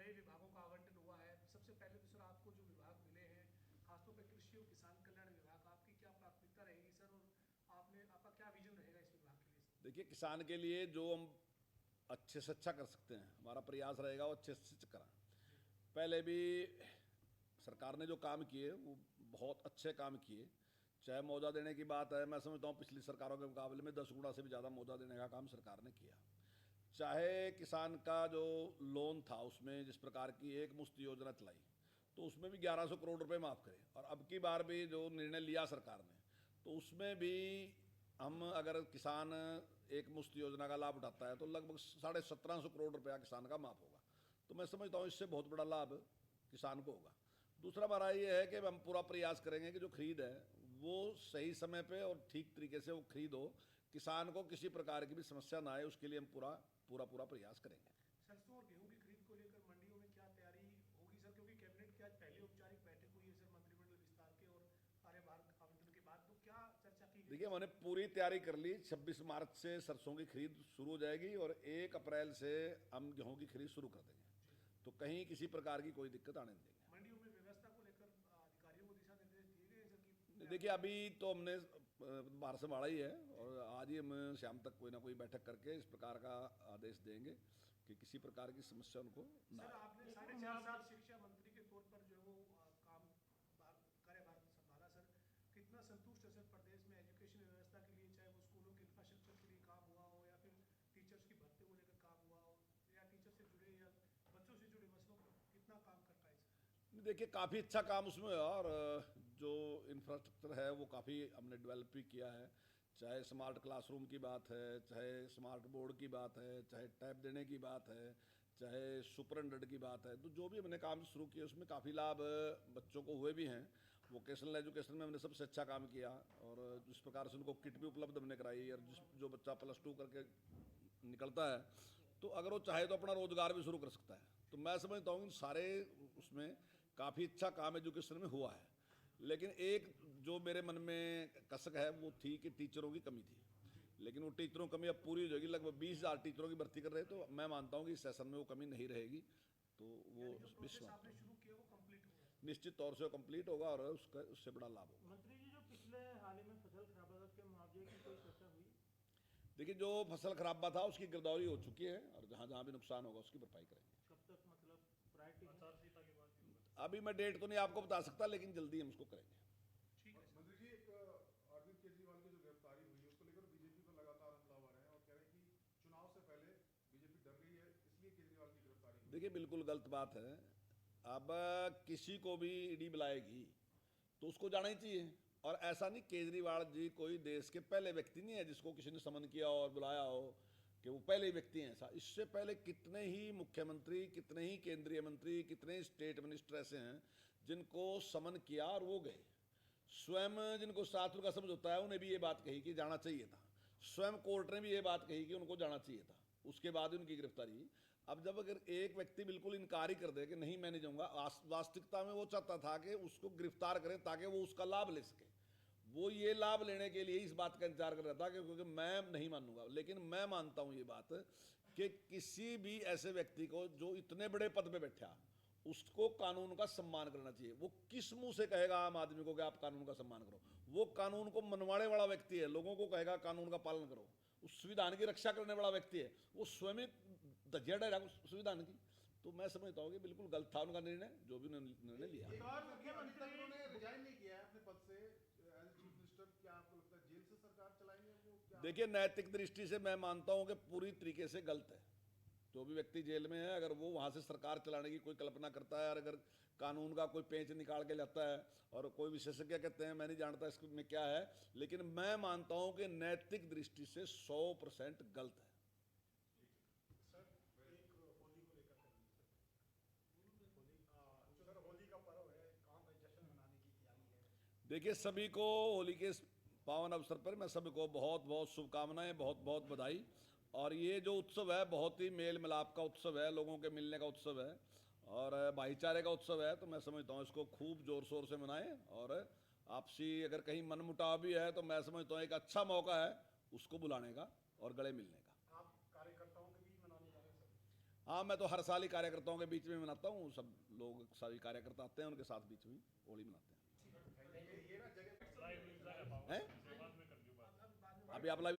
नए विभागों का आवंटन हुआ है। सबसे पहले तो सर आपको जो विभाग मिले हैं, खासतौर पर कृषि और किसान कल्याण विभाग, आपकी क्या प्राथमिकता रहेगी सर, और आपका क्या विजन रहेगा इस विभाग के लिए सर? देखिए, किसान के लिए जो हम अच्छे से अच्छा कर सकते हैं, हमारा प्रयास रहेगा वो अच्छे से करा। पहले भी सरकार ने जो काम किए वो बहुत अच्छे काम किए। चाहे मुआवजा देने की बात है, मैं समझता हूँ पिछली सरकारों के मुकाबले में 10 गुना से भी ज़्यादा मुआवजा देने का काम सरकार ने किया। चाहे किसान का जो लोन था उसमें जिस प्रकार की एक मुश्त योजना चलाई, तो उसमें भी 1100 करोड़ रुपए माफ़ करे। और अब की बार भी जो निर्णय लिया सरकार ने, तो उसमें भी हम अगर किसान एक मुश्त योजना का लाभ उठाता है तो लगभग 1750 करोड़ रुपया किसान का माफ़ होगा। तो मैं समझता हूँ इससे बहुत बड़ा लाभ किसान को होगा। दूसरा हमारा ये है कि हम पूरा प्रयास करेंगे कि जो खरीद है वो सही समय पे और ठीक तरीके से वो खरीद हो, किसान को किसी प्रकार की भी समस्या ना आए, उसके लिए हम पूरा प्रयास करेंगे। सरसों और गेहूं की खरीद को लेकर मंडियों में क्या तैयारी होगी सर, क्योंकि कैबिनेट की आज पहली औपचारिक बैठक हुई है सर मंत्रिमंडल विस्तार के और कार्यभार आवंटन के बाद, तो क्या चर्चा की गई? देखिए, मैंने पूरी तैयारी कर ली। 26 मार्च से सरसों की खरीद शुरू हो जाएगी और 1 अप्रैल से हम गेहूं की खरीद शुरू कर देंगे। तो कहीं किसी प्रकार की कोई दिक्कत आने नहीं देंगे। मंडियों में व्यवस्था को लेकर अधिकारियों को दिशा निर्देश दिए गए हैं सर कि देखिए, अभी तो हमने बाहर से बाड़ा ही है और आज ही हम शाम तक कोई ना कोई बैठक करके इस प्रकार का आदेश देंगे कि किसी प्रकार की समस्या उनको ना सर आए। आपने 4.5 साल शिक्षा मंत्री के तौर पर जो है वो कार्यभार संभाला सर, कितना संतुष्ट है सर प्रदेश में एजुकेशन व्यवस्था के लिए, चाहे वो स्कूलों के इंफ्रास्ट्रक्चर के लिए काम हुआ हो या फिर टीचर्स की भर्ती को लेकर काम हुआ हो या टीचर से जुड़े या बच्चों से जुड़े मसलों पर कितना काम कर पाए सर? देखिए, काफ़ी अच्छा काम उसमें हुआ और जो इंफ्रास्ट्रक्चर है वो काफ़ी हमने डेवलप भी किया है। चाहे स्मार्ट क्लासरूम की बात है, चाहे स्मार्ट बोर्ड की बात है, चाहे टैब देने की बात है, चाहे सुपरटेंडेंट की बात है, तो जो भी हमने काम शुरू किए उसमें काफ़ी लाभ बच्चों को हुए भी हैं। वोकेशनल एजुकेशन में हमने सबसे अच्छा काम किया और जिस प्रकार से उनको किट भी उपलब्ध हमने कराई। और जो बच्चा +2 करके निकलता है तो अगर वो चाहे तो अपना रोजगार भी शुरू कर सकता है। तो मैं समझता हूँ इन सारे उसमें काफ़ी अच्छा काम एजुकेशन में हुआ है। लेकिन एक जो मेरे मन में कसक है वो थी कि टीचरों की कमी थी, लेकिन वो टीचरों की कमी अब पूरी हो जाएगी। लगभग 20,000 टीचरों की भर्ती कर रहे हैं, तो मैं मानता हूँ कि इस सेशन में वो कमी नहीं रहेगी। तो वो यानी जो प्रोसेस विश्वास आपने शुरू किया वो कंप्लीट हो गया? निश्चित तौर से वो कंप्लीट होगा और उससे बड़ा लाभ होगा। मंत्री जी, जो पिछले हाल ही में फसल खराबत के मुआवजे की कोई चर्चा हुई? देखिए, जो फसल खराबा था उसकी गिरदावरी हो चुकी है और जहाँ जहाँ भी नुकसान होगा उसकी भरपाई करेंगे। कब तक मतलब प्रायोरिटी? अभी मैं डेट तो नहीं आपको बता सकता, लेकिन जल्दी हम उसको करेंगे। ठीक है सर। मंत्री जी, एक अरविंद केजरीवाल की जो गिरफ्तारी हुई है उसको लेकर बीजेपी पर लगातार हमला हो रहे हैं और कह रहे हैं कि चुनाव से पहले बीजेपी डर गई है, इसलिए केजरीवाल की गिरफ्तारी हुई। देखिए, बिल्कुल गलत बात है। अब किसी को भी ईडी बुलाएगी तो उसको जाना ही चाहिए। और ऐसा नहीं, केजरीवाल जी कोई देश के पहले व्यक्ति नहीं है जिसको किसी ने समन किया और बुलाया हो कि वो पहले ही व्यक्ति हैं। ऐसा इससे पहले कितने ही मुख्यमंत्री, कितने ही केंद्रीय मंत्री, कितने ही स्टेट मिनिस्टर ऐसे हैं जिनको समन किया और वो गए। स्वयं जिनको शास्त्र का समझ होता है उन्हें भी ये बात कही कि जाना चाहिए था। स्वयं कोर्ट ने भी ये बात कही कि उनको जाना चाहिए था, उसके बाद उनकी गिरफ्तारी। अब जब अगर एक व्यक्ति बिल्कुल इनकार ही कर दे कि नहीं मैं नहीं जाऊंगा, वास्तविकता में वो चाहता था कि उसको गिरफ्तार करें ताकि वो उसका लाभ ले सके। वो ये लाभ लेने के लिए इस बात का इंतजार कर रहा था कि क्योंकि मैं नहीं मानूंगा। लेकिन मैं मानता हूं ये बात कि किसी भी ऐसे व्यक्ति को जो इतने बड़े पद पे बैठा, उसको कानून का सम्मान करना चाहिए। वो किस मुंह से कहेगा आम आदमी को कि आप कानून का सम्मान करो? वो कानून को मनवाने वाला व्यक्ति है, लोगों को कहेगा कानून का पालन करो। उस संविधान की रक्षा करने वाला व्यक्ति है, वो स्वयं धज्जिया डालेगा संविधान की। तो मैं समझता हूँ कि बिल्कुल गलत था उनका निर्णय, जो भी उन्होंने निर्णय लिया। उन्होंने रिजाइन नहीं किया है अपने पद से एज चीफ मिनिस्टर। क्या आपको लगता है जेल से सरकार चलाएंगे वो? क्या देखिए, नैतिक दृष्टि से मैं मानता हूं कि पूरी तरीके से गलत है। जो भी व्यक्ति जेल में है, अगर वो वहां से सरकार चलाने की कोई कल्पना करता है और अगर कानून का कोई पेंच निकाल के लाता है, और कोई विशेषज्ञ कहते हैं, मैं नहीं जानता इसमें क्या है, लेकिन मैं मानता हूं कि नैतिक दृष्टि से 100% गलत है। सर एक होली को लेकर सर, होली का पर्व है, कहाँ पर जश्न मनाने की तैयारी है? देखिए, सभी को होली के इस पावन अवसर पर मैं सभी को बहुत बहुत शुभकामनाएं, बहुत बहुत बधाई। और ये जो उत्सव है बहुत ही मेल मिलाप का उत्सव है, लोगों के मिलने का उत्सव है और भाईचारे का उत्सव है। तो मैं समझता हूँ इसको खूब जोर शोर से मनाएं। और आपसी अगर कहीं मनमुटाव भी है तो मैं समझता हूँ एक अच्छा मौका है उसको बुलाने का और गले मिलने का। आप कार्यकर्ताओं के बीच मनाने जा रहे हैं सर? हाँ, मैं तो हर साल ही कार्यकर्ताओं के बीच में मनाता हूँ, सब लोग सभी कार्यकर्ता आते हैं, उनके साथ बीच में होली मनाते हैं। ये ना जगह हैं? अभी आप